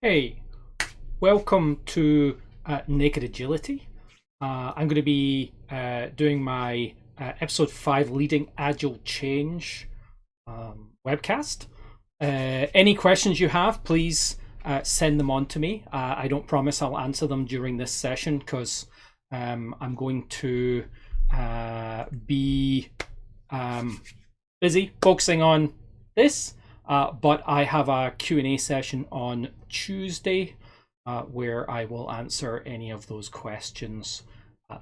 Hey, welcome to Naked Agility. I'm going to be doing my episode 5 Leading Agile Change webcast. Any questions you have, please send them on to me. I don't promise I'll answer them during this session because I'm going to be busy focusing on this. But I have a Q&A session on Tuesday where I will answer any of those questions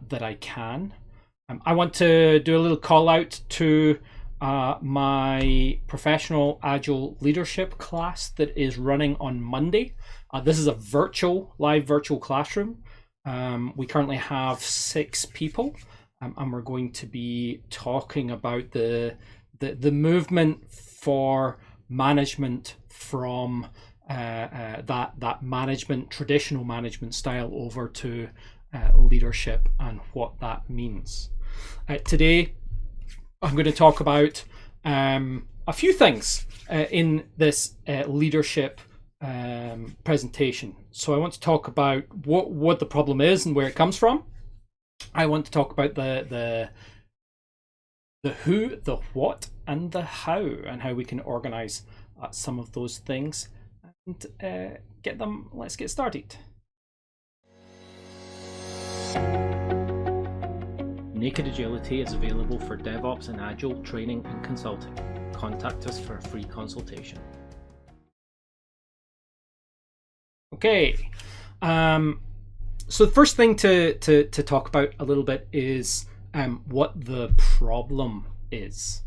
that I can. I want to do a little call out to my professional Agile leadership class that is running on Monday. This is a live virtual classroom. We currently have 6 people, and we're going to be talking about the movement for management from that traditional management style over to leadership and what that means. Today, I'm going to talk about a few things in this leadership presentation. So I want to talk about what the problem is and where it comes from. I want to talk about the who, the what, and the how, and how we can organize some of those things and let's get started. Naked Agility is available for DevOps and Agile training and consulting. Contact us for a free consultation. Okay, so the first thing to talk about a little bit is what the problem is.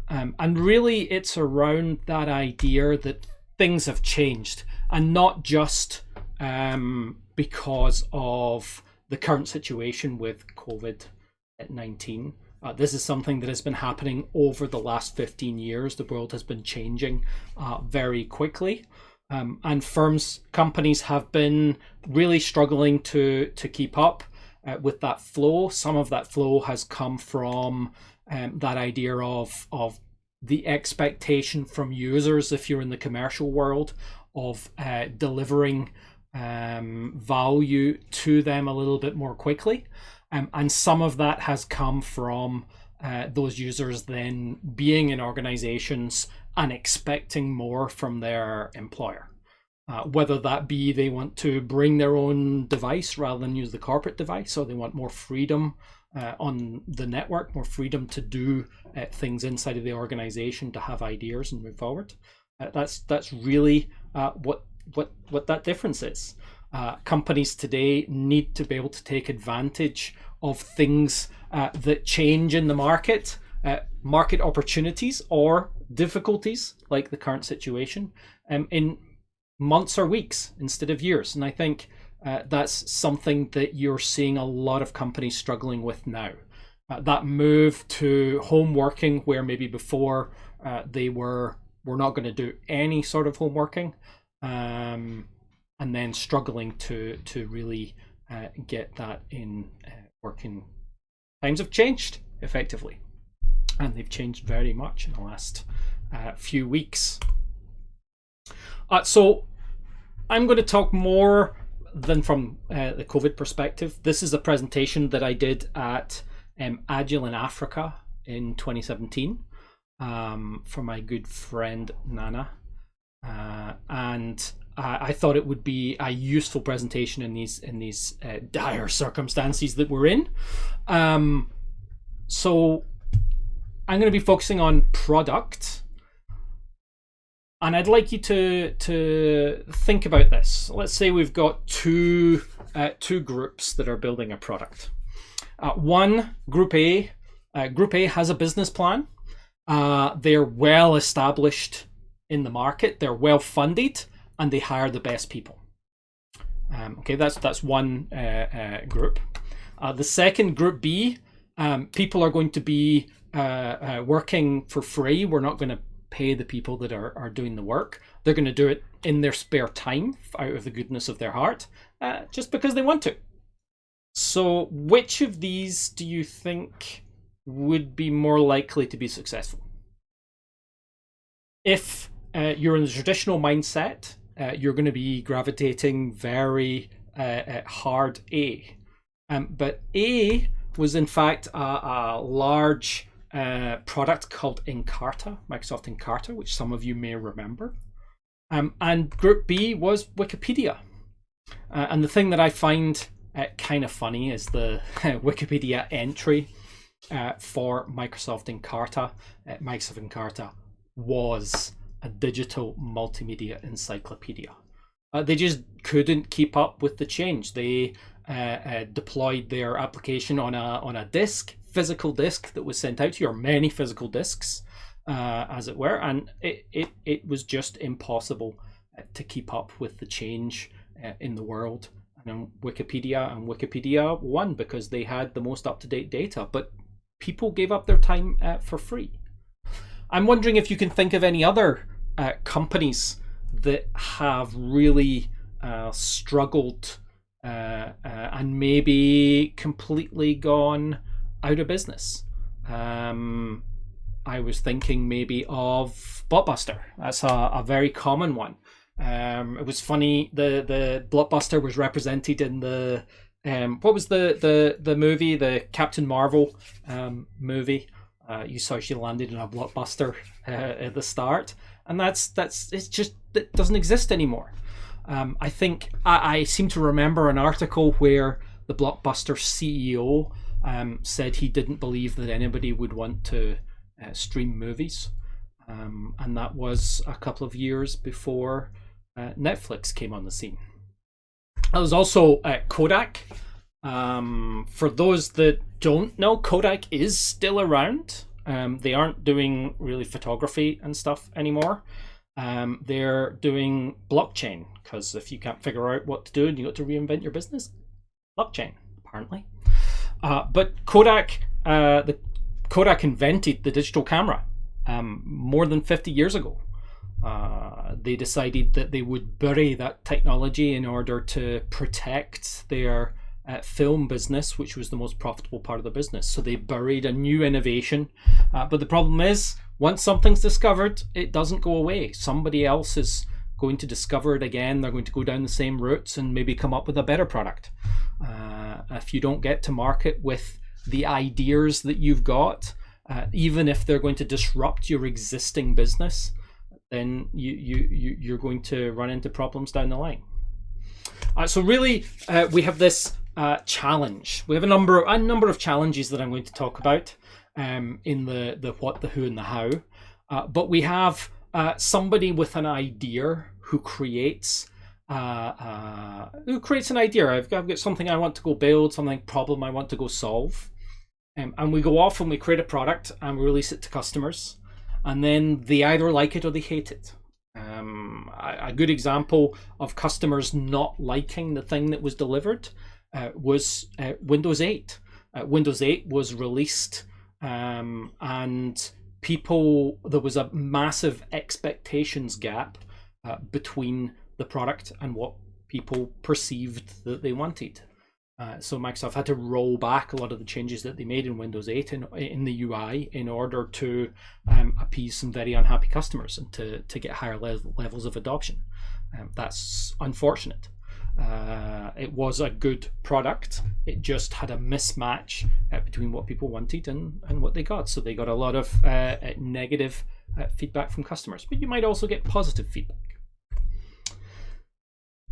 And really it's around that idea that things have changed, and not just because of the current situation with COVID-19. This is something that has been happening over the last 15 years. The world has been changing very quickly. And companies have been really struggling to keep up with that flow. Some of that flow has come from that idea of the expectation from users, if you're in the commercial world, of delivering value to them a little bit more quickly. And some of that has come from those users then being in organizations and expecting more from their employer. Whether that be they want to bring their own device rather than use the corporate device, or they want more freedom on the network, more freedom to do things inside of the organization, to have ideas and move forward. That's really what that difference is. Companies today need to be able to take advantage of things that change in the market, market opportunities or difficulties like the current situation, in months or weeks instead of years. And I think that's something that you're seeing a lot of companies struggling with now. That move to home working, where maybe before they were not going to do any sort of home working, and then struggling to really get that in working. Times have changed effectively, and they've changed very much in the last few weeks. So I'm going to talk more than from the COVID perspective. This is a presentation that I did at Agile in Africa in 2017 for my good friend Nana, and I thought it would be a useful presentation in these dire circumstances that we're in. So I'm going to be focusing on product. And I'd like you to think about this. Let's say we've got two groups that are building a product. One, Group A. Group A has a business plan. They're well established in the market. They're well funded, and they hire the best people. Okay, that's one group. The second, Group B, people are going to be working for free. We're not going to pay the people that are doing the work. They're going to do it in their spare time, out of the goodness of their heart, just because they want to. So which of these do you think would be more likely to be successful? If you're in the traditional mindset, you're going to be gravitating very hard A. But A was in fact a large product called Encarta, Microsoft Encarta, which some of you may remember. And Group B was Wikipedia. And the thing that I find kind of funny is the Wikipedia entry for Microsoft Encarta. Microsoft Encarta was a digital multimedia encyclopedia. They just couldn't keep up with the change. They deployed their application on a physical disk that was sent out to you, or many physical disks, as it were, and it was just impossible to keep up with the change in the world. And Wikipedia won because they had the most up-to-date data, but people gave up their time for free. I'm wondering if you can think of any other companies that have really struggled and maybe completely gone out of business. I was thinking maybe of Blockbuster. That's a very common one. It was funny, the Blockbuster was represented in the what was the movie, the Captain Marvel movie. You saw she landed in a Blockbuster at the start, and it's just, it doesn't exist anymore. I think I seem to remember an article where the Blockbuster CEO said he didn't believe that anybody would want to stream movies, and that was a couple of years before Netflix came on the scene. There was also Kodak. For those that don't know, Kodak is still around. They aren't doing really photography and stuff anymore. They're doing blockchain, because if you can't figure out what to do and you got to reinvent your business, blockchain, apparently. But Kodak invented the digital camera more than 50 years ago. They decided that they would bury that technology in order to protect their film business, which was the most profitable part of the business. So they buried a new innovation. But the problem is, once something's discovered, it doesn't go away. Somebody else is going to discover it again. They're going to go down the same routes and maybe come up with a better product. If you don't get to market with the ideas that you've got, even if they're going to disrupt your existing business, then you're going to run into problems down the line. So really, we have this challenge. We have a number of challenges that I'm going to talk about in the what, the who, and the how. But we have somebody with an idea who creates an idea. I've got something I want to go build, problem I want to go solve, and we go off and we create a product and we release it to customers, and then they either like it or they hate it. A good example of customers not liking the thing that was delivered was Windows 8. Windows 8 was released, and there was a massive expectations gap between the product and what people perceived that they wanted. So Microsoft had to roll back a lot of the changes that they made in Windows 8 in the UI in order to appease some very unhappy customers and to get higher levels of adoption. That's unfortunate. It was a good product. It just had a mismatch between what people wanted and what they got. So they got a lot of negative feedback from customers, but you might also get positive feedback.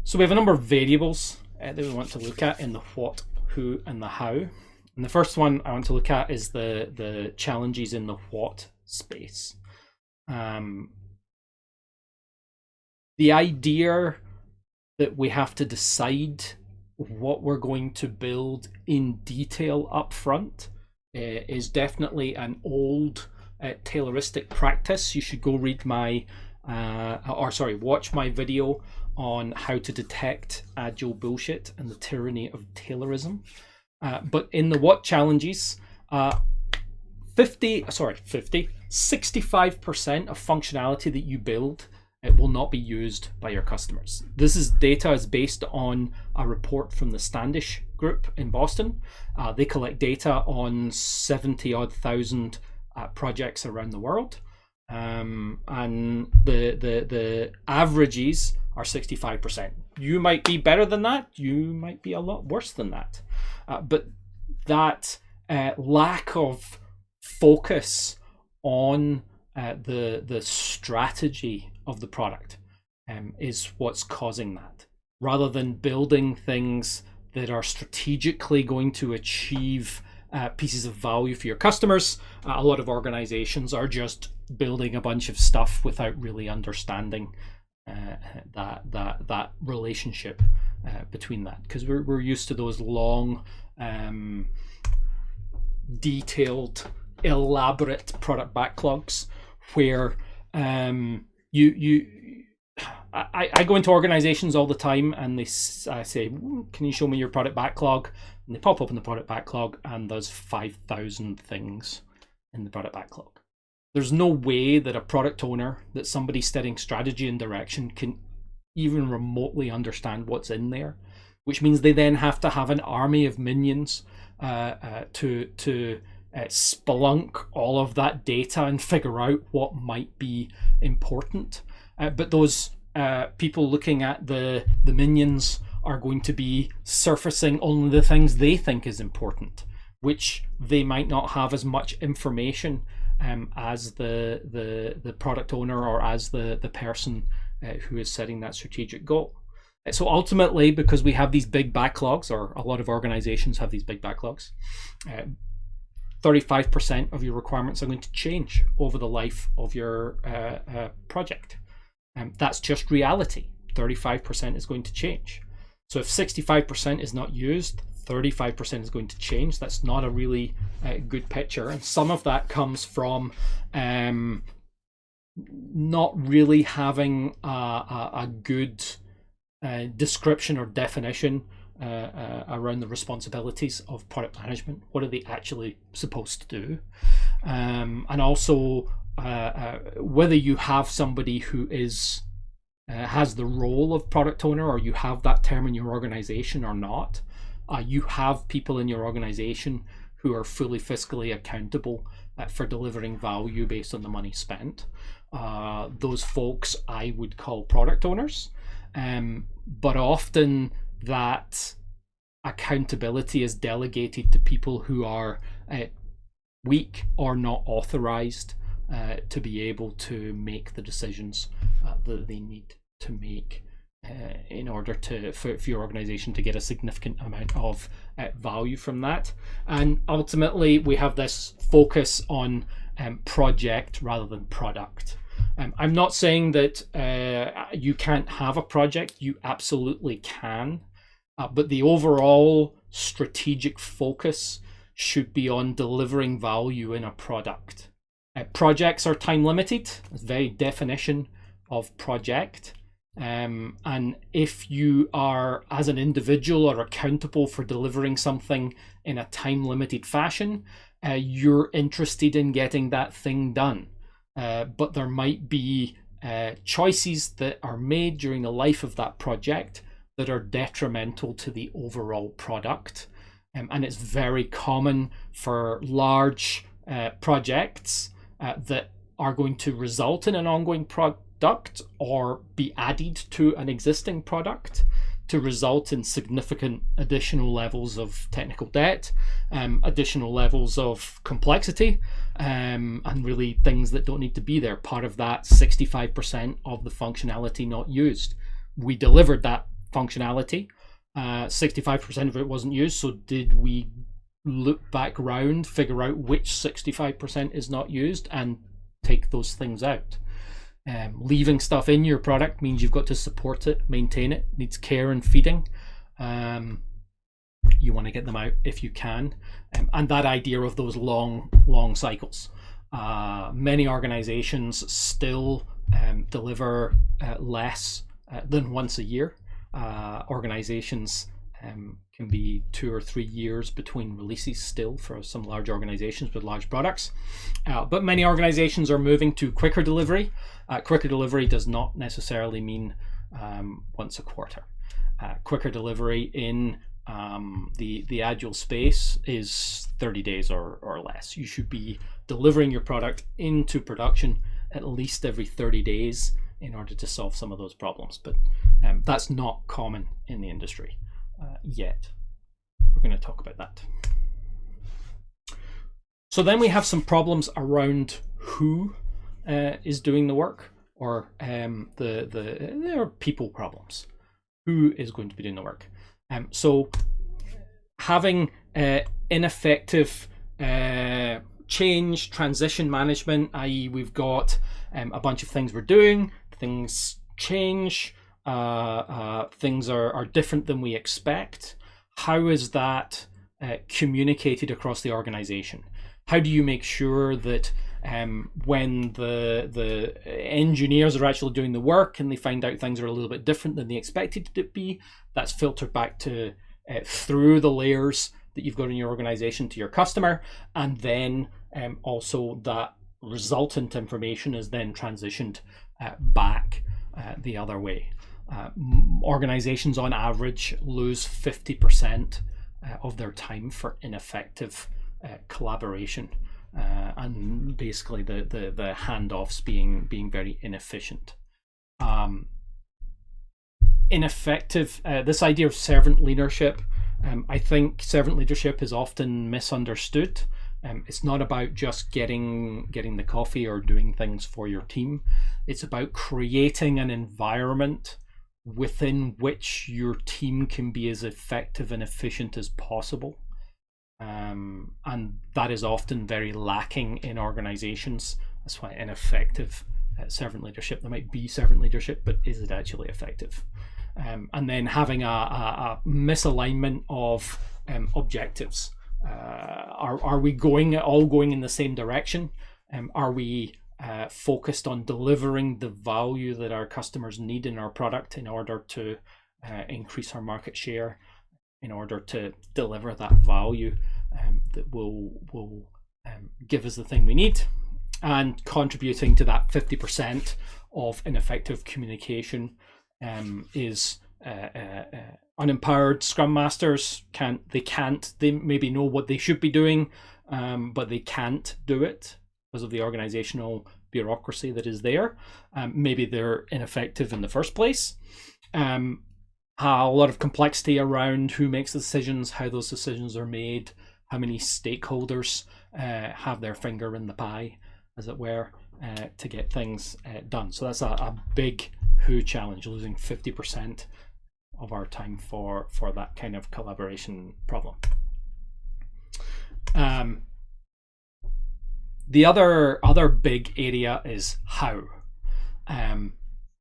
So we have a number of variables that we want to look at in the what, who, and the how. And the first one I want to look at is the challenges in the what space. The idea that we have to decide what we're going to build in detail up front is definitely an old Tayloristic practice. You should go read watch my video on how to detect agile bullshit and the tyranny of Taylorism. But in the what challenges, 65% of functionality that you build will not be used by your customers. This data is based on a report from the Standish Group in Boston. They collect data on 70,000 projects around the world. and the averages are 65%. You might be better than that. You might be a lot worse than that. But that lack of focus on the strategy of the product is what's causing that, rather than building things that are strategically going to achieve pieces of value for your customers. A lot of organizations are just building a bunch of stuff without really understanding that relationship between that, because we're used to those long, detailed, elaborate product backlogs where I go into organizations all the time, and I say, can you show me your product backlog? And they pop open the product backlog, and there's 5,000 things in the product backlog. There's no way that a product owner, that somebody studying strategy and direction, can even remotely understand what's in there, which means they then have to have an army of minions to spelunk all of that data and figure out what might be important. But those people looking at the minions are going to be surfacing only the things they think is important, which they might not have as much information as the product owner or as the person who is setting that strategic goal. So ultimately, because we have these big backlogs, or a lot of organizations have these big backlogs, 35% of your requirements are going to change over the life of your project. That's just reality. 35% is going to change. So if 65% is not used, 35% is going to change. That's not a really good picture. And some of that comes from not really having a good description or definition around the responsibilities of product management. What are they actually supposed to do? And also whether you have somebody who is has the role of product owner, or you have that term in your organization or not. You have people in your organization who are fully fiscally accountable for delivering value based on the money spent. Those folks I would call product owners, but often that accountability is delegated to people who are weak or not authorized to be able to make the decisions that they need to make in order for your organization to get a significant amount of value from that. And ultimately, we have this focus on project rather than product. I'm not saying that you can't have a project. You absolutely can. But the overall strategic focus should be on delivering value in a product. Projects are time limited. That's the very definition of project. And if you are, as an individual, are accountable for delivering something in a time limited fashion, you're interested in getting that thing done. But there might be choices that are made during the life of that project that are detrimental to the overall product. And it's very common for large projects that are going to result in an ongoing product or be added to an existing product to result in significant additional levels of technical debt, additional levels of complexity, and really things that don't need to be there. Part of that, 65% of the functionality not used. We delivered that functionality, 65% of it wasn't used, so did we look back round, figure out which 65% is not used and take those things out? Leaving stuff in your product means you've got to support it, maintain it, needs care and feeding. You want to get them out if you can. And that idea of those long cycles. Many organizations still deliver less than once a year. Organizations can be 2 or 3 years between releases still for some large organizations with large products. But many organizations are moving to quicker delivery. Quicker delivery does not necessarily mean once a quarter. Quicker delivery in the Agile space is 30 days or less. You should be delivering your product into production at least every 30 days in order to solve some of those problems. But that's not common in the industry yet. We're going to talk about that. So then we have some problems around who is doing the work, or there are people problems. Who is going to be doing the work? So having ineffective change, transition management, i.e. we've got a bunch of things we're doing, things change, things are different than we expect. How is that communicated across the organization? How do you make sure that when the engineers are actually doing the work and they find out things are a little bit different than they expected it to be, that's filtered back to through the layers that you've got in your organization to your customer, and then also that resultant information is then transitioned back the other way. Organizations on average lose 50% of their time for ineffective collaboration, and basically the handoffs being very inefficient. Ineffective, this idea of servant leadership, I think servant leadership is often misunderstood. It's not about just getting the coffee or doing things for your team. It's about creating an environment within which your team can be as effective and efficient as possible. And that is often very lacking in organizations. That's why ineffective servant leadership. There might be servant leadership, but is it actually effective? And then having a misalignment of objectives. Are we all going in the same direction? Are we focused on delivering the value that our customers need in our product in order to increase our market share, in order to deliver that value that will give us the thing we need, and contributing to that 50% of ineffective communication is unempowered Scrum Masters. They maybe know what they should be doing, but they can't do it because of the organizational bureaucracy that is there. Maybe they're ineffective in the first place. A lot of complexity around who makes the decisions, how those decisions are made, how many stakeholders have their finger in the pie, as it were, to get things done. So that's a big who challenge, losing 50% of our time for that kind of collaboration problem. The other big area is how.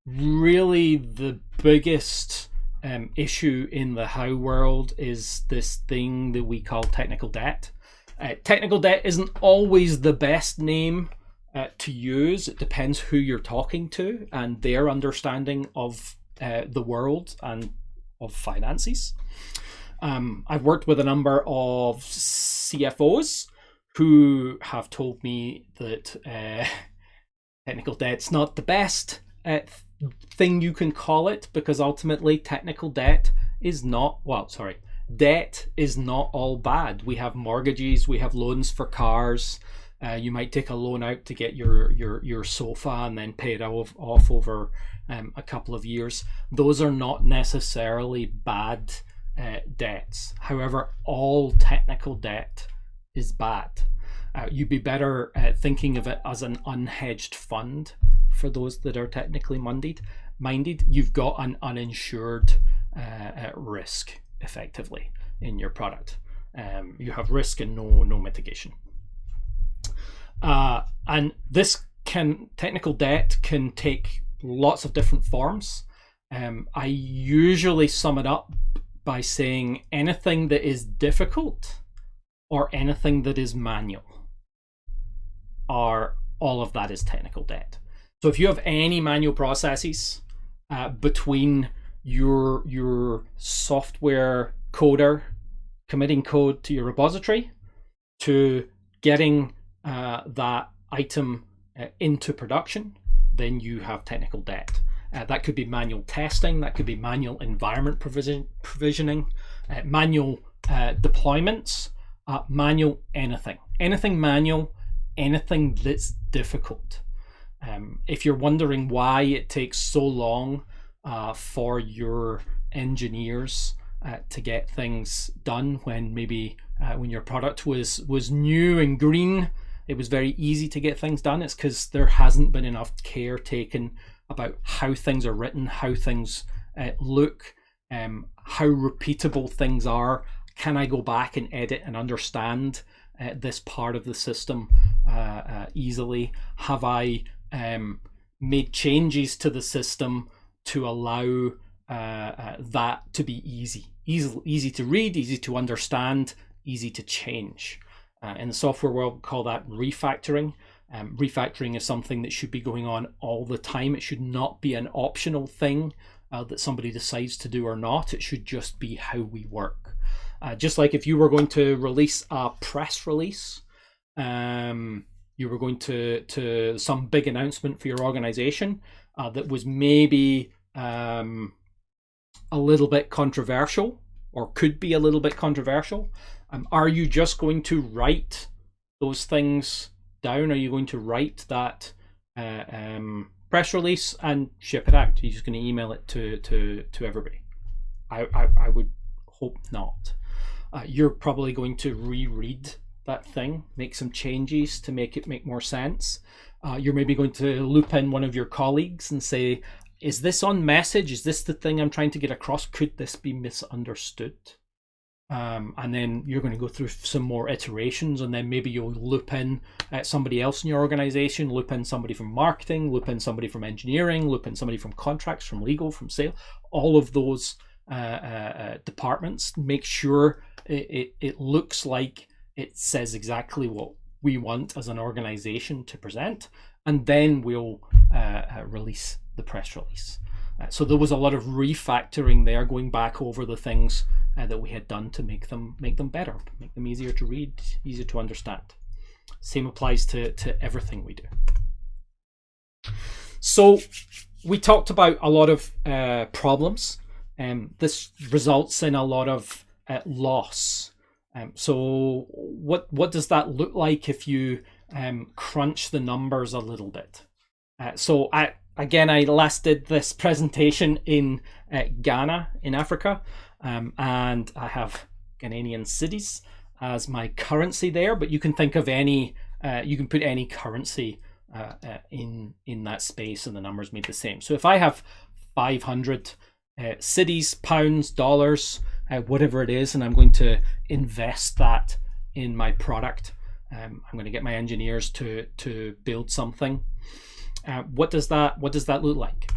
Really the biggest issue in the how world is this thing that we call technical debt. Technical debt isn't always the best name to use. It depends who you're talking to and their understanding of the world and of finances. I've worked with a number of CFOs who have told me that technical debt's not the best thing you can call it, because ultimately technical debt is not, debt is not all bad. We have mortgages, we have loans for cars. You might take a loan out to get your sofa and then pay it off over a couple of years. Those are not necessarily bad debts. However, all technical debt is bad. You'd be better thinking of it as an unhedged fund for those that are technically minded. You've got an uninsured risk effectively in your product. You have risk and no mitigation. And technical debt can take lots of different forms. I usually sum it up by saying anything that is difficult or anything that is manual, or all of that is technical debt. So if you have any manual processes between your software coder committing code to your repository to getting that item into production, then you have technical debt. That could be manual testing, that could be manual environment provisioning, manual deployments, manual anything manual, anything that's difficult. If you're wondering why it takes so long for your engineers to get things done, when maybe when your product was new and green, it was very easy to get things done, it's because there hasn't been enough care taken about how things are written, how things look, how repeatable things are. Can I go back and edit and understand this part of the system easily? Have I made changes to the system to allow that to be easy to read, easy to understand, easy to change? In the software world, we call that refactoring. Refactoring is something that should be going on all the time. It should not be an optional thing that somebody decides to do or not. It should just be how we work. Just like if you were going to release a press release, you were going to some big announcement for your organization that was maybe a little bit controversial, or could be a little bit controversial. Are you just going to write those things down? Are you going to write that press release and ship it out? Are you just going to email it to everybody? I would hope not. You're probably going to reread that thing, make some changes to make it make more sense. You're maybe going to loop in one of your colleagues and say, is this on message? Is this the thing I'm trying to get across? Could this be misunderstood? And then you're going to go through some more iterations, and then maybe you'll loop in somebody else in your organization, loop in somebody from marketing, loop in somebody from engineering, loop in somebody from contracts, from legal, from sale, all of those departments. Make sure it looks like it says exactly what we want as an organization to present, and then we'll release the press release. So there was a lot of refactoring there, going back over the things that we had done to make them better, make them easier to read, easier to understand. Same applies to everything we do. So we talked about a lot of problems. This results in a lot of loss. So what does that look like if you crunch the numbers a little bit? So I last did this presentation in Ghana in Africa, and I have Ghanaian cedis as my currency there, but you can think of any, you can put any currency in that space and the numbers made the same. So if I have 500 cedis, pounds, dollars, whatever it is, and I'm going to invest that in my product, I'm going to get my engineers to build something. What does that look like?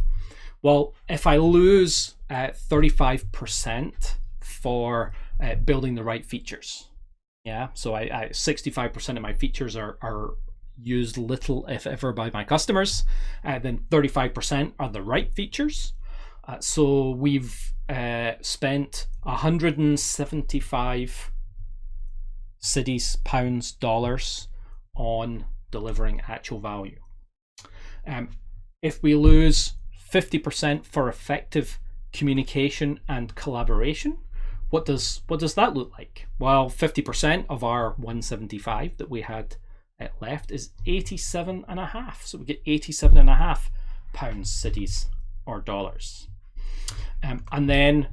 Well, if I lose 35% for building the right features, so I 65% of my features are used little, if ever, by my customers, then 35% are the right features. So we've spent 175 cedis, pounds, dollars on delivering actual value. If we lose 50% for effective communication and collaboration, what does that look like? Well, 50% of our 175 that we had left is 87.5. So we get 87.5 pounds, cedis, or dollars. And then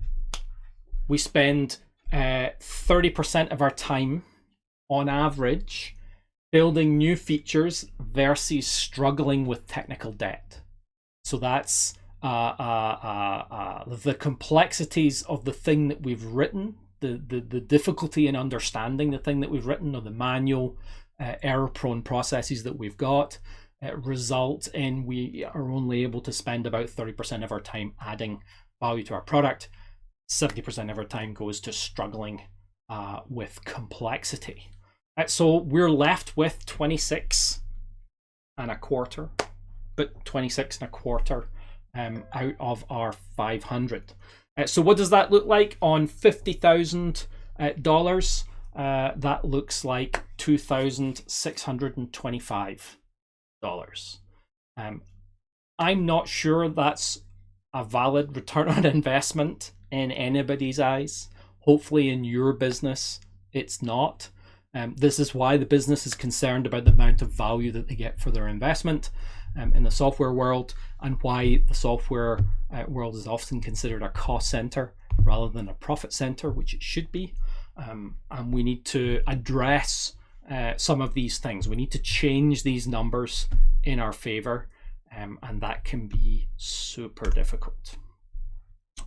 we spend 30% of our time on average building new features versus struggling with technical debt. So that's the complexities of the thing that we've written, the difficulty in understanding the thing that we've written, or the manual error-prone processes that we've got, result in we are only able to spend about 30% of our time adding value to our product. 70% of our time goes to struggling with complexity. So we're left with 26.25, but 26.25 out of our 500. So what does that look like on $50,000? That looks like $2,625. I'm not sure that's a valid return on investment in anybody's eyes. Hopefully in your business it's not. This is why the business is concerned about the amount of value that they get for their investment. in the software world, and why the software world is often considered a cost center rather than a profit center, which it should be. And we need to address some of these things. We need to change these numbers in our favor, and that can be super difficult.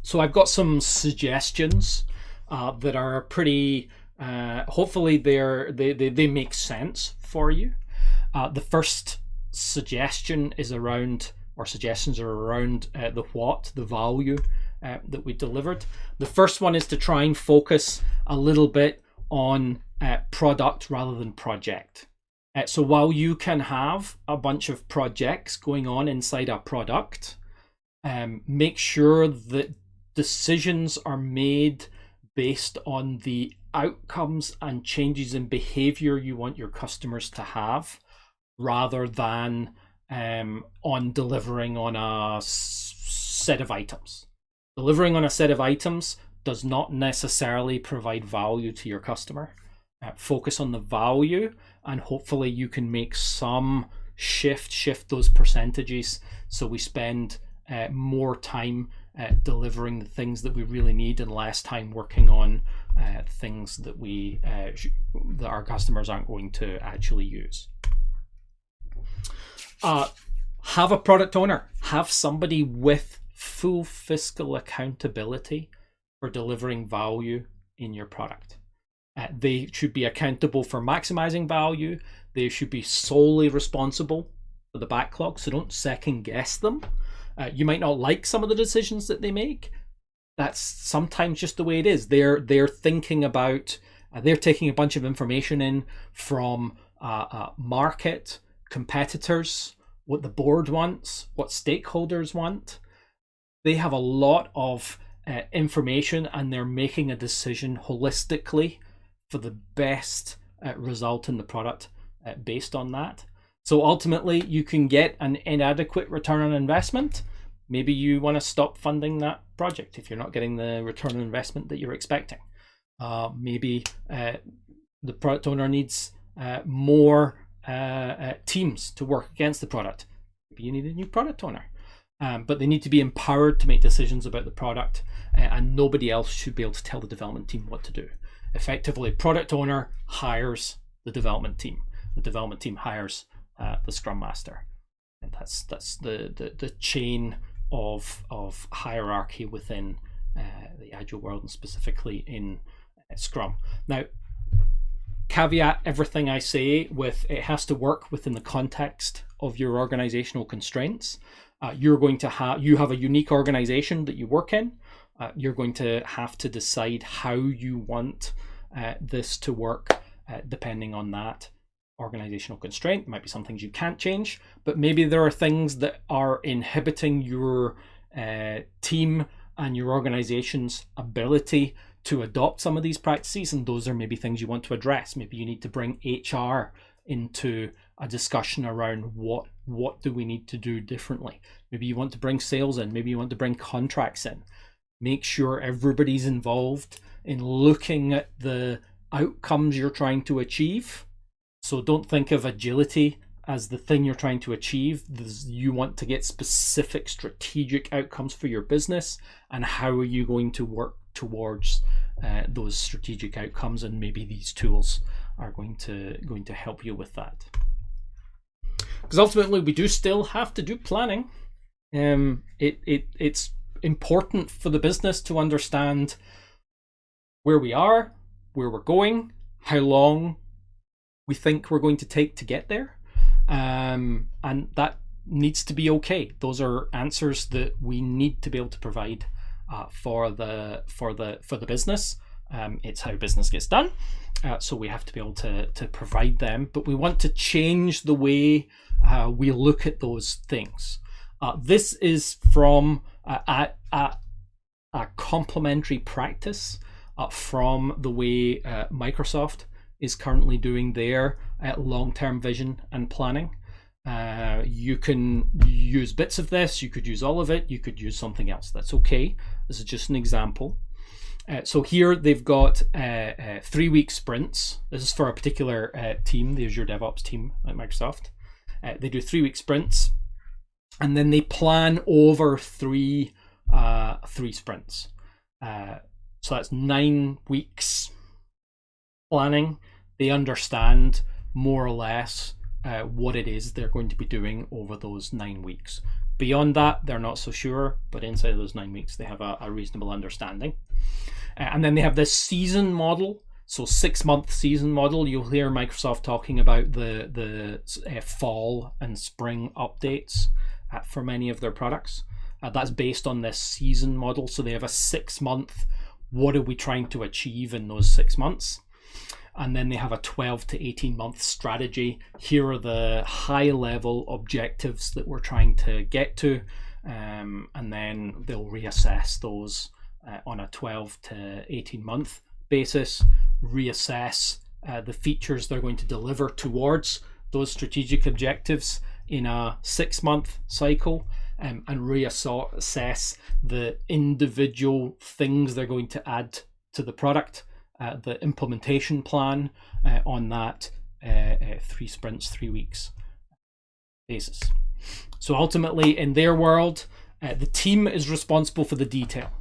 So I've got some suggestions that are pretty, hopefully they make sense for you. The first suggestion is around, or suggestions are around the what, the value that we delivered. The first one is to try and focus a little bit on product rather than project. So while you can have a bunch of projects going on inside a product, make sure that decisions are made based on the outcomes and changes in behavior you want your customers to have, rather than on delivering on a set of items. Delivering on a set of items does not necessarily provide value to your customer. Focus on the value, and hopefully you can make some shift those percentages so we spend more time delivering the things that we really need and less time working on things that that our customers aren't going to actually use. Have a product owner, have somebody with full fiscal accountability for delivering value in your product. They should be accountable for maximizing value. They should be solely responsible for the backlog, so don't second guess them. You might not like some of the decisions that they make. That's sometimes just the way it is. They're thinking about, they're taking a bunch of information in from market, competitors, what the board wants, what stakeholders want. They have a lot of information, and they're making a decision holistically for the best result in the product based on that. So ultimately, you can get an inadequate return on investment. Maybe you want to stop funding that project if you're not getting the return on investment that you're expecting. Maybe the product owner needs more teams to work against the product. Maybe you need a new product owner. But they need to be empowered to make decisions about the product, and nobody else should be able to tell the development team what to do. Effectively, product owner hires the development team. The development team hires the Scrum Master, and that's the chain of hierarchy within the Agile world, and specifically in Scrum. Now, caveat everything I say with it has to work within the context of your organizational constraints. You have a unique organization that you work in. You're going to have to decide how you want this to work depending on that organizational constraint. There might be some things you can't change, but maybe there are things that are inhibiting your team and your organization's ability to adopt some of these practices, and those are maybe things you want to address. Maybe you need to bring HR into a discussion around what do we need to do differently. Maybe you want to bring sales in, maybe you want to bring contracts in. Make sure everybody's involved in looking at the outcomes you're trying to achieve. So don't think of agility as the thing you're trying to achieve. You want to get specific strategic outcomes for your business, and how are you going to work towards those strategic outcomes, and maybe these tools are going to help you with that. Because ultimately we do still have to do planning. It's important for the business to understand where we are, where we're going, how long we think we're going to take to get there, and that needs to be okay. Those are answers that we need to be able to provide for the business. It's how business gets done, so we have to be able to provide them. But we want to change the way we look at those things. This is from a complementary practice from the way Microsoft is currently doing their long-term vision and planning. You can use bits of this, you could use all of it, you could use something else. That's okay. This is just an example. So here they've got 3-week sprints. This is for a particular team, the Azure DevOps team at Microsoft. They do 3-week sprints. And then they plan over three sprints. So that's 9 weeks planning. They understand more or less what it is they're going to be doing over those 9 weeks. Beyond that, they're not so sure, but inside of those 9 weeks, they have a reasonable understanding. And then they have this season model. So 6-month season model. You'll hear Microsoft talking about the fall and spring updates for many of their products. That's based on this season model. So they have a 6-month, what are we trying to achieve in those 6 months? And then they have a 12 to 18 month strategy. Here are the high level objectives that we're trying to get to. And then they'll reassess those on a 12 to 18 month basis, reassess the features they're going to deliver towards those strategic objectives in a 6-month cycle, and reassess the individual things they're going to add to the product, the implementation plan on that 3 sprints, 3 weeks basis. So ultimately, in their world, the team is responsible for the detail.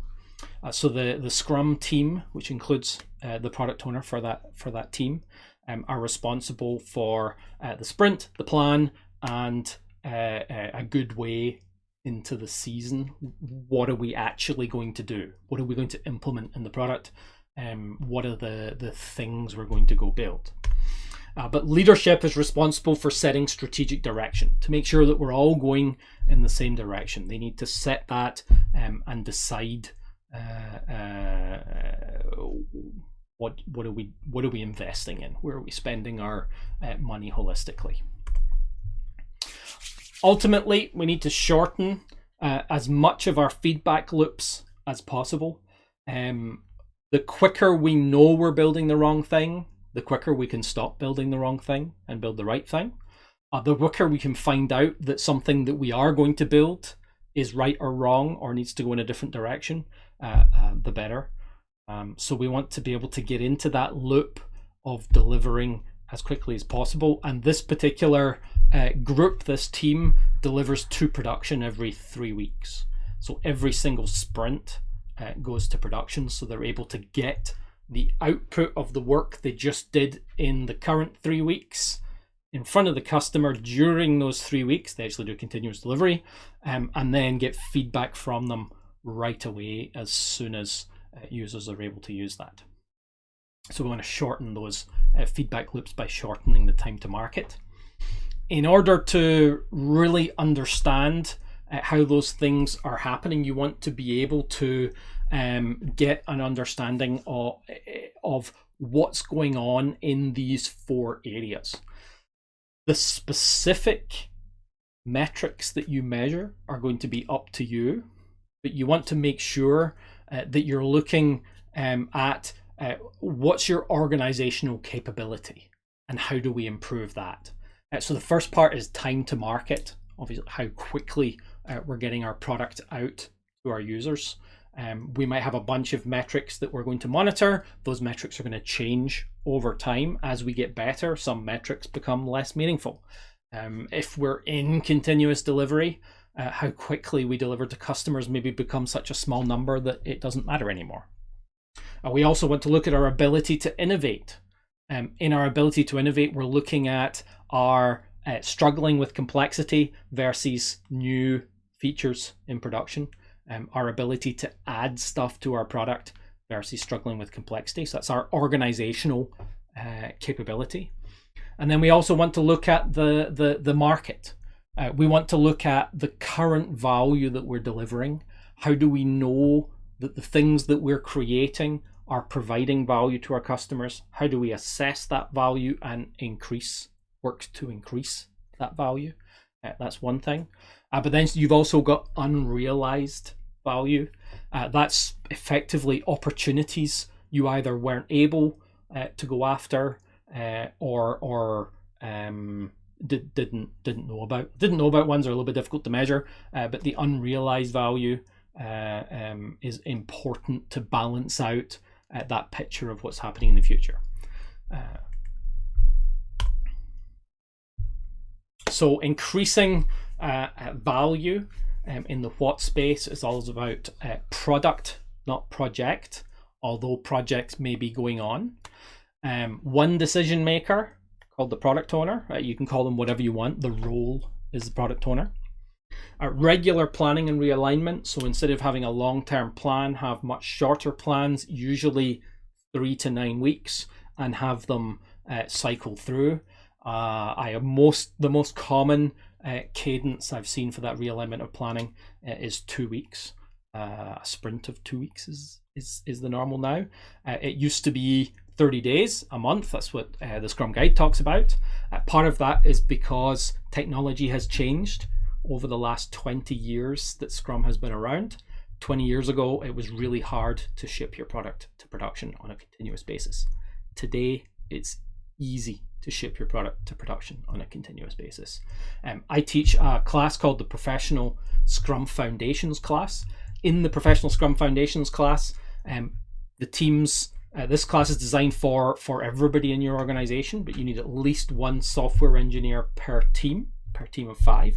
So the Scrum team, which includes the product owner for that team, are responsible for the sprint, the plan, and a good way into the season. What are we actually going to do? What are we going to implement in the product? What are the things we're going to go build? But leadership is responsible for setting strategic direction to make sure that we're all going in the same direction. They need to set that and decide what are we investing in? Where are we spending our money holistically? Ultimately, we need to shorten as much of our feedback loops as possible. The quicker we know we're building the wrong thing, the quicker we can stop building the wrong thing and build the right thing. The quicker we can find out that something that we are going to build is right or wrong or needs to go in a different direction, the better. So we want to be able to get into that loop of delivering as quickly as possible. And this particular group, this team, delivers to production every 3 weeks. So every single sprint goes to production, so they're able to get the output of the work they just did in the current 3 weeks in front of the customer during those 3 weeks. They actually do continuous delivery, and then get feedback from them right away as soon as users are able to use that. So we want to shorten those feedback loops by shortening the time to market. In order to really understand how those things are happening, you want to be able to get an understanding of what's going on in these 4 areas. The specific metrics that you measure are going to be up to you, but you want to make sure that you're looking at what's your organizational capability and how do we improve that. So the first part is time to market, obviously how quickly we're getting our product out to our users. We might have a bunch of metrics that we're going to monitor. Those metrics are going to change over time as we get better. Some metrics become less meaningful. If we're in continuous delivery, how quickly we deliver to customers maybe becomes such a small number that it doesn't matter anymore. We also want to look at our ability to innovate. In our ability to innovate, we're looking at our struggling with complexity versus new features in production. Our ability to add stuff to our product versus struggling with complexity. So that's our organizational capability. And then we also want to look at the market. We want to look at the current value that we're delivering. How do we know that the things that we're creating are providing value to our customers? How do we assess that value and work to increase that value? That's one thing. But then you've also got unrealized value. That's effectively opportunities you either weren't able to go after or didn't know about. Didn't know about ones are a little bit difficult to measure, but the unrealized value is important to balance out that picture of what's happening in the future. So increasing Value in the what space is all about product, not project, although projects may be going on. One decision maker called the product owner. You can call them whatever you want. The role is the product owner. Regular planning and realignment. So instead of having a long-term plan, have much shorter plans, usually 3 to 9 weeks, and have them cycle through. The most common cadence I've seen for that realignment of planning is 2 weeks. A sprint of 2 weeks is the normal now. It used to be 30 days, a month. That's what the Scrum Guide talks about. Part of that is because technology has changed over the last 20 years that Scrum has been around. 20 years ago, it was really hard to ship your product to production on a continuous basis. Today, it's easy to ship your product to production on a continuous basis. I teach a class called the Professional Scrum Foundations class. In the Professional Scrum Foundations class, the teams, this class is designed for everybody in your organization, but you need at least one software engineer per team of 5.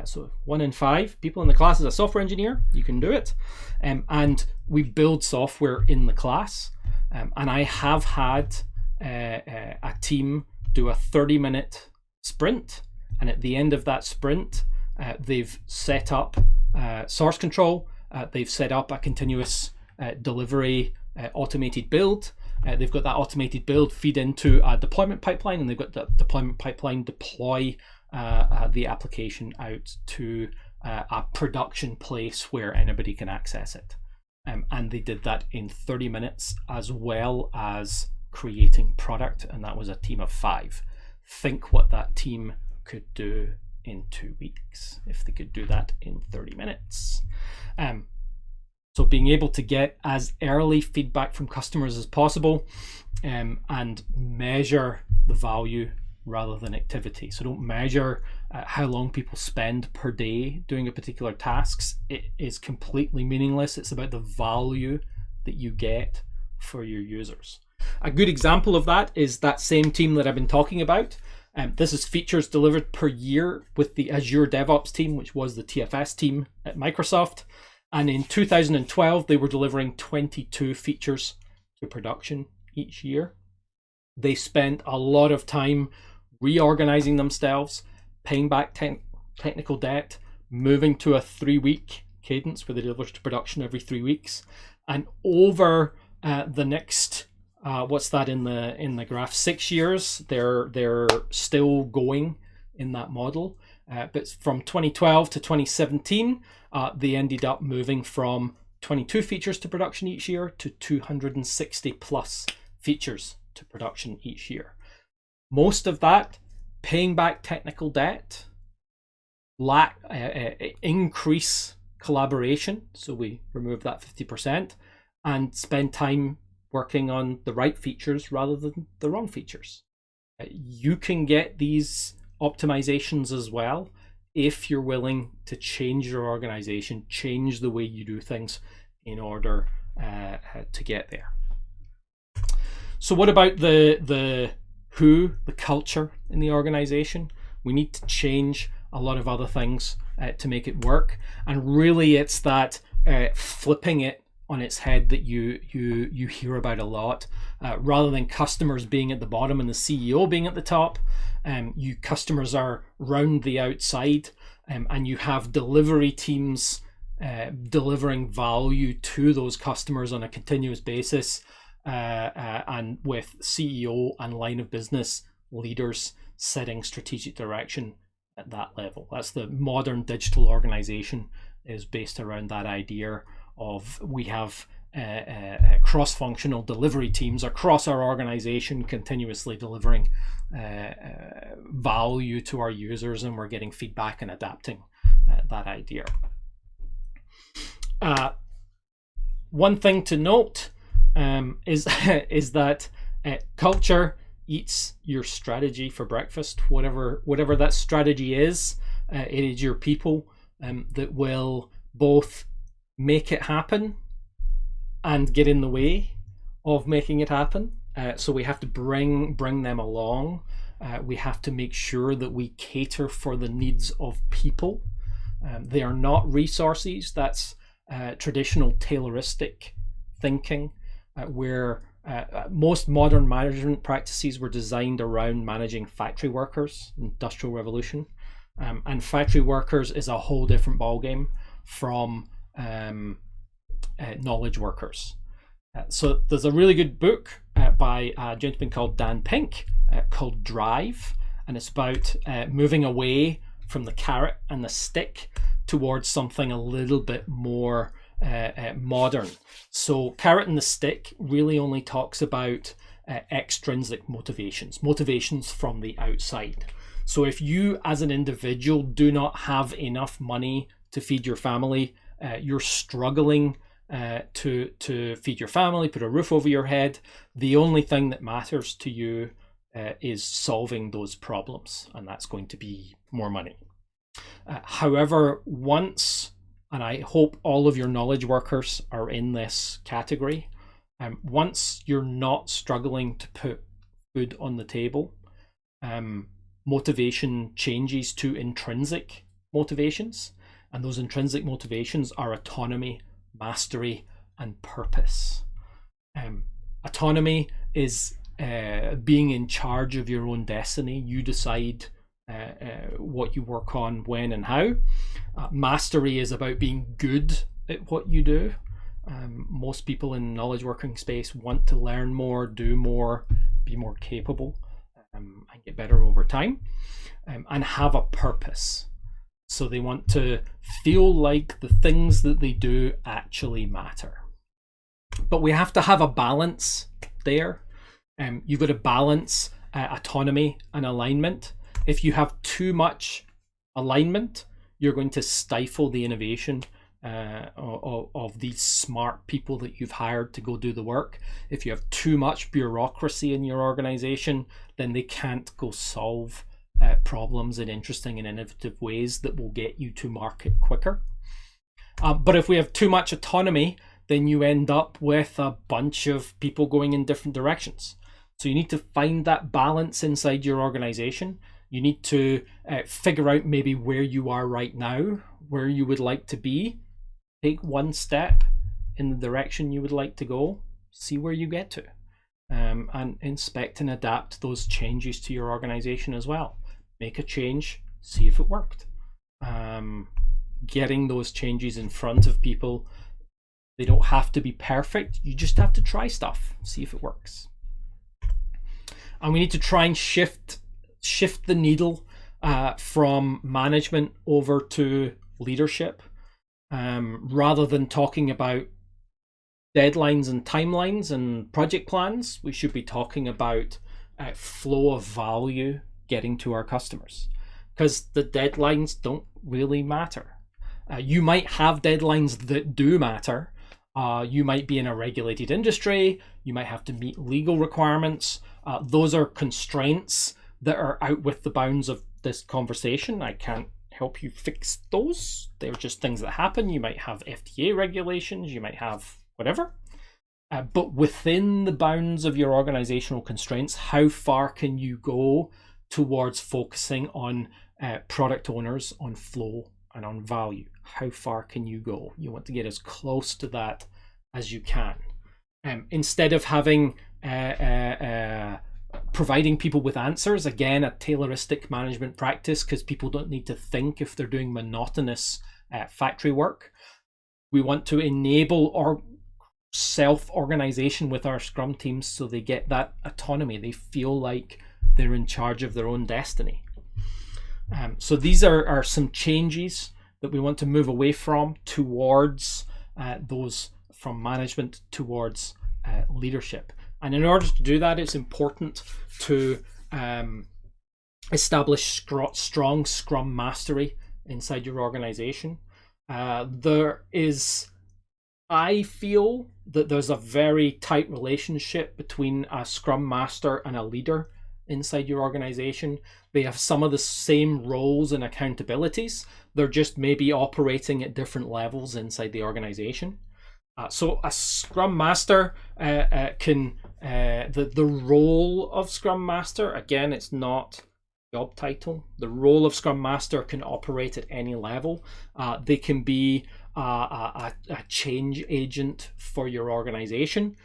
So 1 in 5 people in the class is a software engineer. You can do it. And we build software in the class. And I have had a team do a 30-minute sprint. And at the end of that sprint, they've set up source control. They've set up a continuous delivery automated build. They've got that automated build feed into a deployment pipeline, and they've got the deployment pipeline deploy the application out to a production place where anybody can access it. And they did that in 30 minutes, as well as creating product, and that was a team of 5. Think what that team could do in 2 weeks if they could do that in 30 minutes. So being able to get as early feedback from customers as possible, and measure the value rather than activity. So don't measure how long people spend per day doing a particular tasks. It is completely meaningless. It's about the value that you get for your users. A good example of that is that same team that I've been talking about. This is features delivered per year with the Azure DevOps team, which was the TFS team at Microsoft. And in 2012, they were delivering 22 features to production each year. They spent a lot of time reorganizing themselves, paying back technical debt, moving to a 3-week cadence where they deliver to production every 3 weeks. And over the next, what's that in the graph? 6 years, they're still going in that model. But from 2012 to 2017, they ended up moving from 22 features to production each year to 260 plus features to production each year. Most of that paying back technical debt, increase collaboration, so we remove that 50%, and spend time working on the right features rather than the wrong features. You can get these optimizations as well if you're willing to change your organization, change the way you do things in order to get there. So what about the culture in the organization? We need to change a lot of other things to make it work. And really it's that flipping it on its head that you hear about a lot. Rather than customers being at the bottom and the CEO being at the top, you customers are round the outside, and you have delivery teams delivering value to those customers on a continuous basis, and with CEO and line of business leaders setting strategic direction at that level. That's the modern digital organization, is based around that idea of we have cross-functional delivery teams across our organization continuously delivering value to our users, and we're getting feedback and adapting that idea. One thing to note is that culture eats your strategy for breakfast. Whatever that strategy is, it is your people that will both make it happen and get in the way of making it happen. So we have to bring them along We have to make sure that we cater for the needs of people. They are not resources. That's traditional Tayloristic thinking, where most modern management practices were designed around managing factory workers, Industrial Revolution. And factory workers is a whole different ballgame from knowledge workers. So there's a really good book by a gentleman called Dan Pink called Drive, and it's about moving away from the carrot and the stick towards something a little bit more modern. So carrot and the stick really only talks about extrinsic motivations from the outside. So if you as an individual do not have enough money to feed your family, you're struggling to feed your family, put a roof over your head, the only thing that matters to you is solving those problems, and that's going to be more money. However, once, and I hope all of your knowledge workers are in this category, once you're not struggling to put food on the table, motivation changes to intrinsic motivations, and those intrinsic motivations are autonomy, mastery, and purpose. Autonomy is being in charge of your own destiny. You decide what you work on, when, and how. Mastery is about being good at what you do. Most people in knowledge working space want to learn more, do more, be more capable, and get better over time, and have a purpose. So they want to feel like the things that they do actually matter. But we have to have a balance there. You've got to balance autonomy and alignment. If you have too much alignment, you're going to stifle the innovation of these smart people that you've hired to go do the work. If you have too much bureaucracy in your organization, then they can't go solve problems in interesting and innovative ways that will get you to market quicker. But if we have too much autonomy, then you end up with a bunch of people going in different directions. So you need to find that balance inside your organization. You need to figure out maybe where you are right now, where you would like to be. Take one step in the direction you would like to go, see where you get to, and inspect and adapt those changes to your organization as well. Make a change, see if it worked. Getting those changes in front of people, they don't have to be perfect. You just have to try stuff, see if it works. And we need to try and shift the needle from management over to leadership. Rather than talking about deadlines and timelines and project plans, we should be talking about flow of value getting to our customers, because the deadlines don't really matter. You might have deadlines that do matter. You might be in a regulated industry. You might have to meet legal requirements. Those are constraints that are out with the bounds of this conversation. I can't help you fix those. They're just things that happen. You might have FDA regulations. You might have whatever. But within the bounds of your organizational constraints, how far can you go towards focusing on product owners, on flow, and on value? How far can you go? You want to get as close to that as you can. Instead of having providing people with answers, again, a Tayloristic management practice, because people don't need to think if they're doing monotonous factory work. We want to enable our self-organization with our Scrum teams so they get that autonomy. They feel like they're in charge of their own destiny. So these are some changes that we want to move away from towards those from management towards leadership. And in order to do that, it's important to establish strong Scrum Mastery inside your organization. I feel that there's a very tight relationship between a Scrum Master and a leader inside your organization. They have some of the same roles and accountabilities. They're just maybe operating at different levels inside the organization. So a Scrum Master can the role of Scrum Master, again, it's not job title. The role of Scrum Master can operate at any level. They can be a change agent for your organization.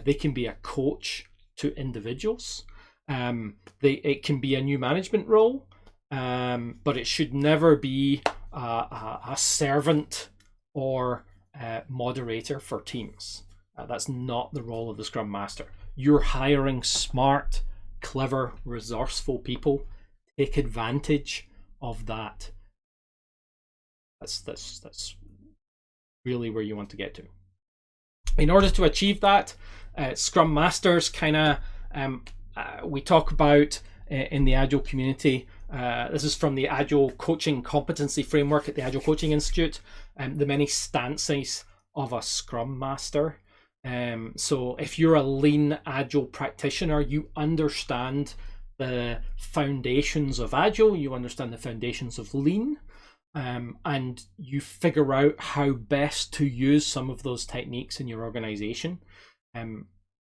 They can be a coach to individuals. It can be a new management role, but it should never be a servant or moderator for teams. That's not the role of the Scrum Master. You're hiring smart, clever, resourceful people. Take advantage of that. That's really where you want to get to. In order to achieve that, Scrum Masters we talk about in the Agile community. This is from the Agile Coaching Competency Framework at the Agile Coaching Institute, the many stances of a Scrum Master. So if you're a lean Agile practitioner, you understand the foundations of Agile, you understand the foundations of lean, and you figure out how best to use some of those techniques in your organization.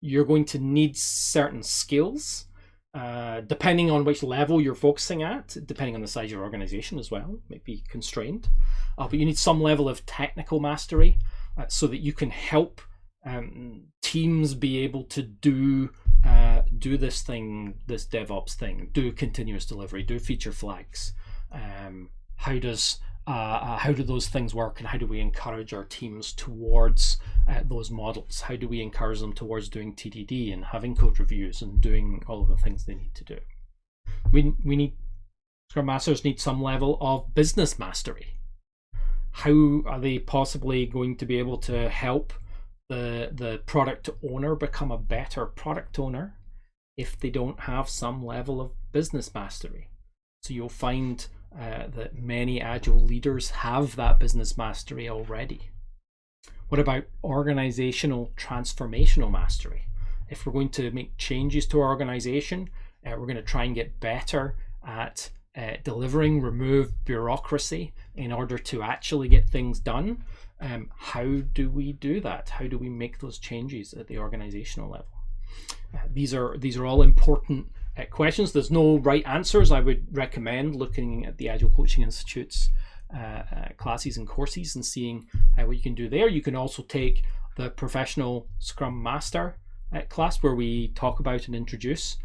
You're going to need certain skills, depending on which level you're focusing at, depending on the size of your organization as well, might be constrained. But you need some level of technical mastery so that you can help teams be able to do this thing, this DevOps thing, do continuous delivery, do feature flags. How do those things work, and how do we encourage our teams towards those models? How do we encourage them towards doing TDD and having code reviews and doing all of the things they need to do? We need, Scrum Masters need some level of business mastery. How are they possibly going to be able to help the product owner become a better product owner if they don't have some level of business mastery? So you'll find that many Agile leaders have that business mastery already. What about organizational transformational mastery? If we're going to make changes to our organization, we're going to try and get better at remove bureaucracy in order to actually get things done. How do we do that? How do we make those changes at the organizational level? These are all important questions. There's no right answers. I would recommend looking at the Agile Coaching Institute's classes and courses and seeing what you can do there. You can also take the Professional Scrum Master class, where we talk about and introduce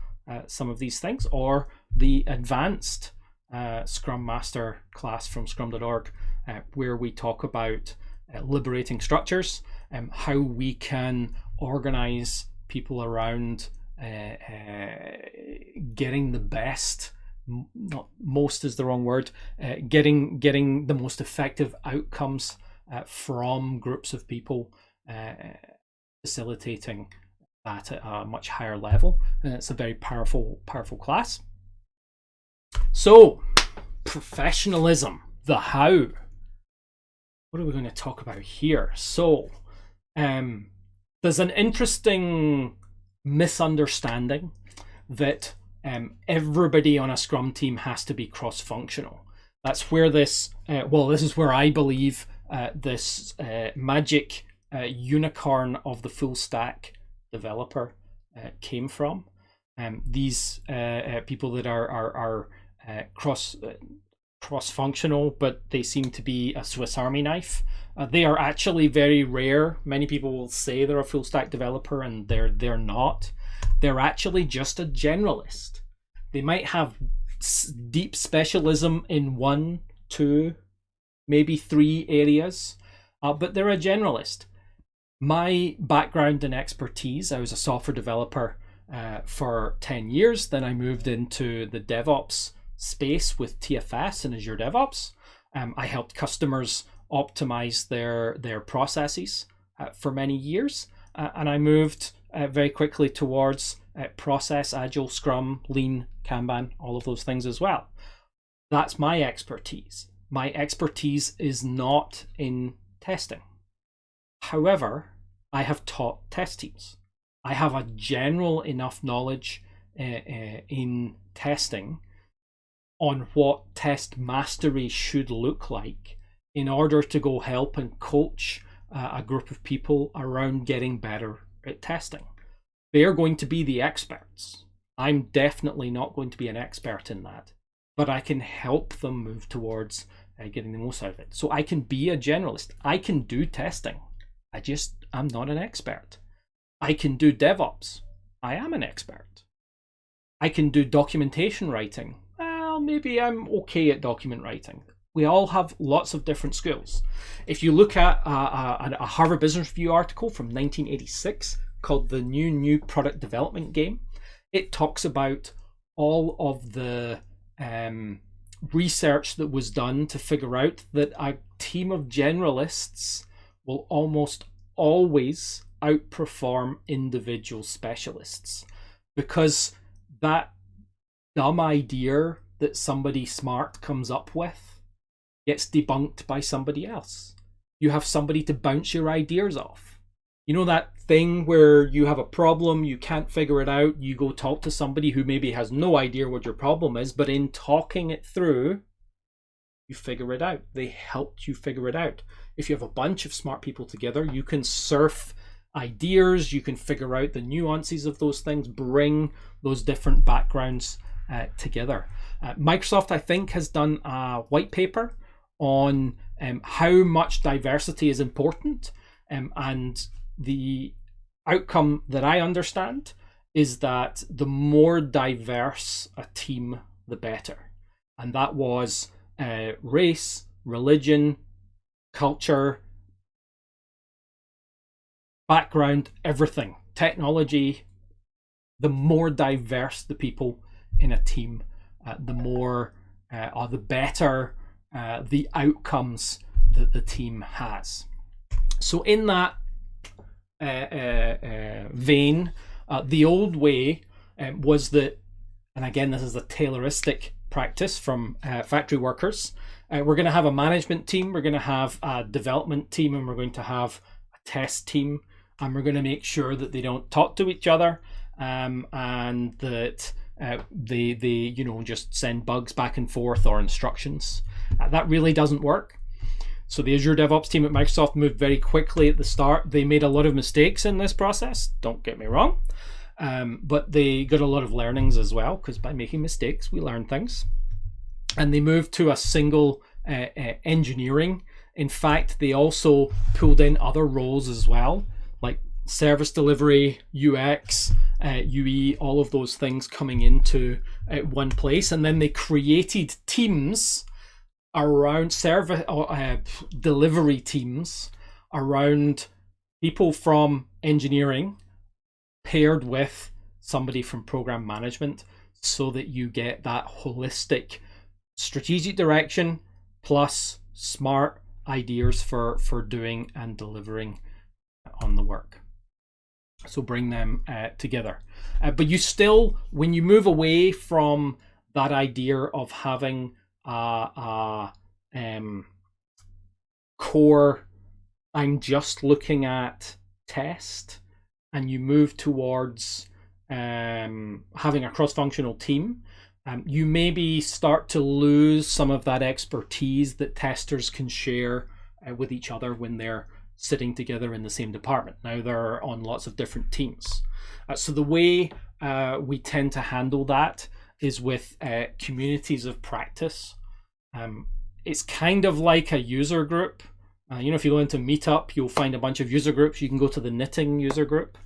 some of these things, or the Advanced Scrum Master class from scrum.org, where we talk about liberating structures, how we can organize people around getting the best, not most is the wrong word, getting the most effective outcomes from groups of people, facilitating that at a much higher level. And it's a very powerful class. So, professionalism, the how. What are we going to talk about here? So, there's an interesting misunderstanding that everybody on a Scrum team has to be cross-functional. That's where this is where I believe this magic unicorn of the full stack developer came from. These people that are cross-functional, but they seem to be a Swiss Army knife. They are actually very rare. Many people will say they're a full stack developer, and they're not. They're actually just a generalist. They might have deep specialism in 1, 2, maybe 3 areas, but they're a generalist. My background and expertise, I was a software developer for 10 years. Then I moved into the DevOps space with TFS and Azure DevOps. I helped customers optimize their processes for many years, and I moved very quickly towards process, Agile, Scrum, Lean, Kanban, all of those things as well. That's my expertise. My expertise is not in testing. However, I have taught test teams. I have a general enough knowledge in testing on what test mastery should look like in order to go help and coach a group of people around getting better at testing. They're going to be the experts. I'm definitely not going to be an expert in that, but I can help them move towards getting the most out of it. So I can be a generalist. I can do testing. I'm not an expert. I can do DevOps. I am an expert. I can do documentation writing. Well, maybe I'm okay at document writing. We all have lots of different skills. If you look at a Harvard Business Review article from 1986 called The New Product Development Game, it talks about all of the research that was done to figure out that a team of generalists will almost always outperform individual specialists, because that dumb idea that somebody smart comes up with gets debunked by somebody else. You have somebody to bounce your ideas off. You know that thing where you have a problem, you can't figure it out, you go talk to somebody who maybe has no idea what your problem is, but in talking it through, you figure it out. They helped you figure it out. If you have a bunch of smart people together, you can surf ideas, you can figure out the nuances of those things, bring those different backgrounds together. Microsoft, I think, has done a white paper on how much diversity is important, and the outcome that I understand is that the more diverse a team, the better. And that was race, religion, culture, background, everything, technology. The more diverse the people in a team, the more or the better the outcomes that the team has. So in that vein, the old way was that, and again, this is a Tayloristic practice from factory workers. We're going to have a management team, we're going to have a development team, and we're going to have a test team, and we're going to make sure that they don't talk to each other, and that they just send bugs back and forth or instructions. That really doesn't work. So the Azure DevOps team at Microsoft moved very quickly at the start. They made a lot of mistakes in this process, don't get me wrong, but they got a lot of learnings as well, because by making mistakes we learn things. And they moved to a single engineering. In fact, they also pulled in other roles as well, like service delivery, UX, UE, all of those things coming into one place. And then they created teams around service delivery teams around people from engineering paired with somebody from program management, so that you get that holistic strategic direction plus smart ideas for doing and delivering on the work. So bring them together. But you still, when you move away from that idea of having core, I'm just looking at test, and you move towards having a cross-functional team, you maybe start to lose some of that expertise that testers can share with each other when they're sitting together in the same department. Now they're on lots of different teams. So the way we tend to handle that is with communities of practice. It's kind of like a user group. If you go into Meetup, you'll find a bunch of user groups. You can go to the knitting user group.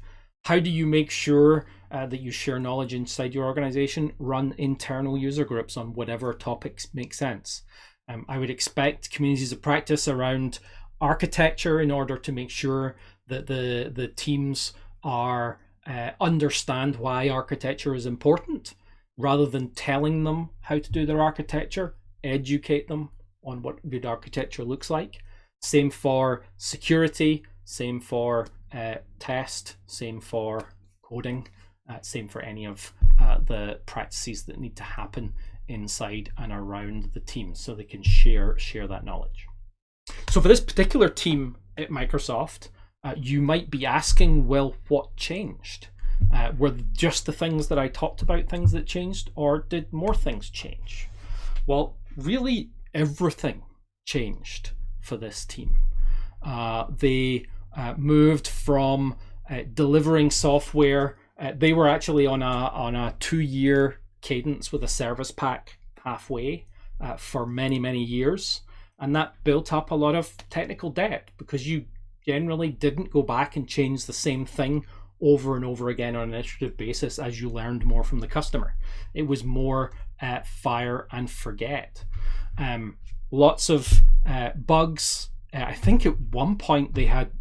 How do you make sure that you share knowledge inside your organization? Run internal user groups on whatever topics make sense. I would expect communities of practice around architecture, in order to make sure that the teams are understand why architecture is important, rather than telling them how to do their architecture. Educate them on what good architecture looks like. Same for security, same for test, same for coding, same for any of the practices that need to happen inside and around the team, so they can share that knowledge. So for this particular team at Microsoft, you might be asking, well, what changed? Were just the things that I talked about things that changed, or did more things change? Well, really everything changed for this team. They moved from delivering software They were actually on a 2-year cadence with a service pack halfway for many years, and that built up a lot of technical debt because you generally didn't go back and change the same thing over and over again on an iterative basis as you learned more from the customer. It was more fire and forget. Lots of bugs. I think at one point they had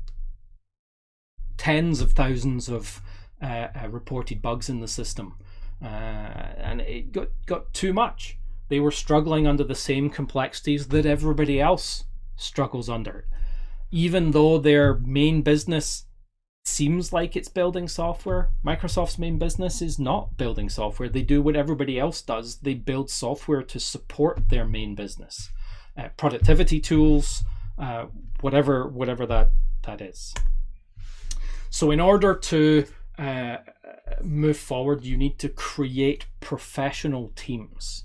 tens of thousands of reported bugs in the system, and it got too much. They were struggling under the same complexities that everybody else struggles under. Even though their main business seems like it's building software, Microsoft's main business is not building software. They do what everybody else does. They build software to support their main business. Productivity tools, whatever that is. So in order to move forward, you need to create professional teams.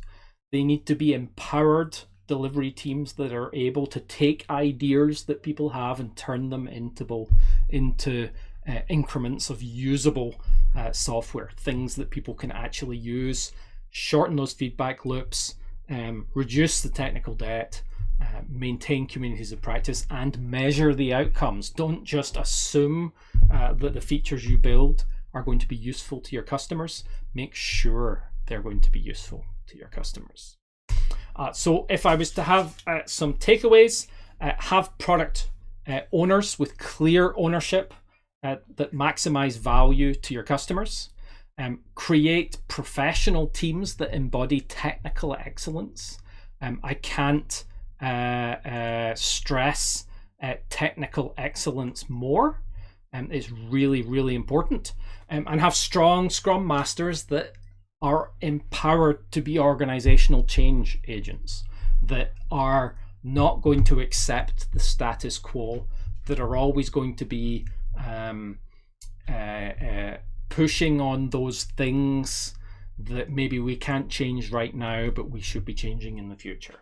They need to be empowered delivery teams that are able to take ideas that people have and turn them into increments of usable software, things that people can actually use, shorten those feedback loops, reduce the technical debt, maintain communities of practice, and measure the outcomes. Don't just assume that the features you build are going to be useful to your customers. Make sure they're going to be useful to your customers. So if I was to have some takeaways, have product owners with clear ownership that maximize value to your customers. Create professional teams that embody technical excellence. I can't stress technical excellence more. It's really important. And have strong Scrum Masters that are empowered to be organizational change agents, that are not going to accept the status quo, that are always going to be pushing on those things that maybe we can't change right now, but we should be changing in the future.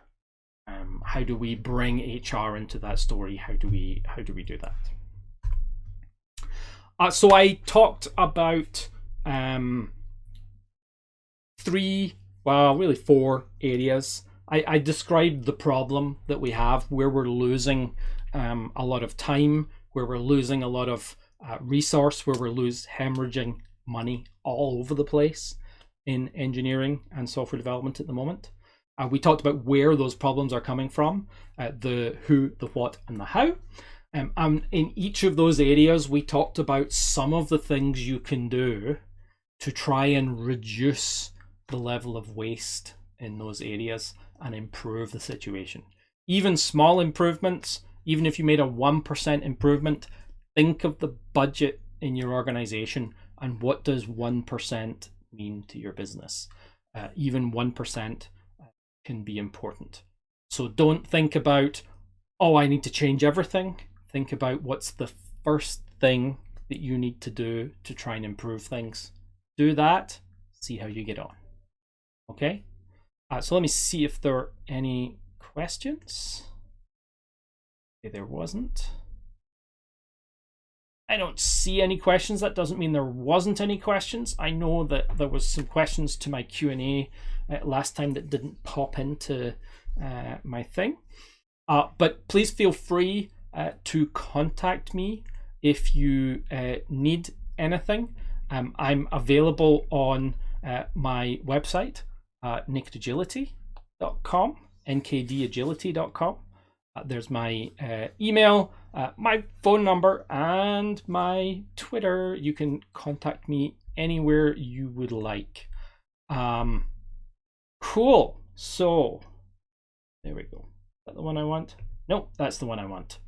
How do we bring HR into that story? How do we do that? So I talked about 4 areas. I described the problem that we have, where we're losing a lot of time, where we're losing a lot of resource, where we're hemorrhaging money all over the place in engineering and software development at the moment. We talked about where those problems are coming from, the who, the what, and the how. And in each of those areas, we talked about some of the things you can do to try and reduce the level of waste in those areas and improve the situation. Even small improvements, even if you made a 1% improvement, think of the budget in your organization and what does 1% mean to your business. Even 1% can be important. So don't think about, oh, I need to change everything. Think about what's the first thing that you need to do to try and improve things. Do that, see how you get on. Okay? So let me see if there are any questions. Okay, there wasn't. I don't see any questions. That doesn't mean there wasn't any questions. I know that there was some questions to my Q&A last time that didn't pop into my thing. But please feel free to contact me if you need anything. I'm available on my website, nakedagility.com, nkdagility.com. There's my email, my phone number, and my Twitter. You can contact me anywhere you would like. Cool. So there we go. Is that the one I want? No, that's the one I want.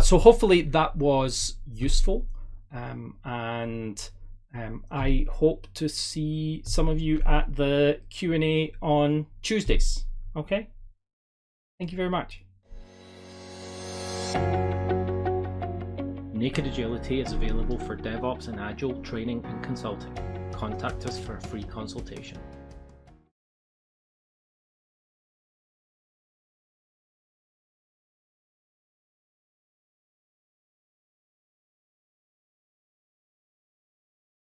So hopefully that was useful, and I hope to see some of you at the Q&A on Tuesdays. Okay? Thank you very much. Naked Agility is available for DevOps and Agile training and consulting. Contact us for a free consultation.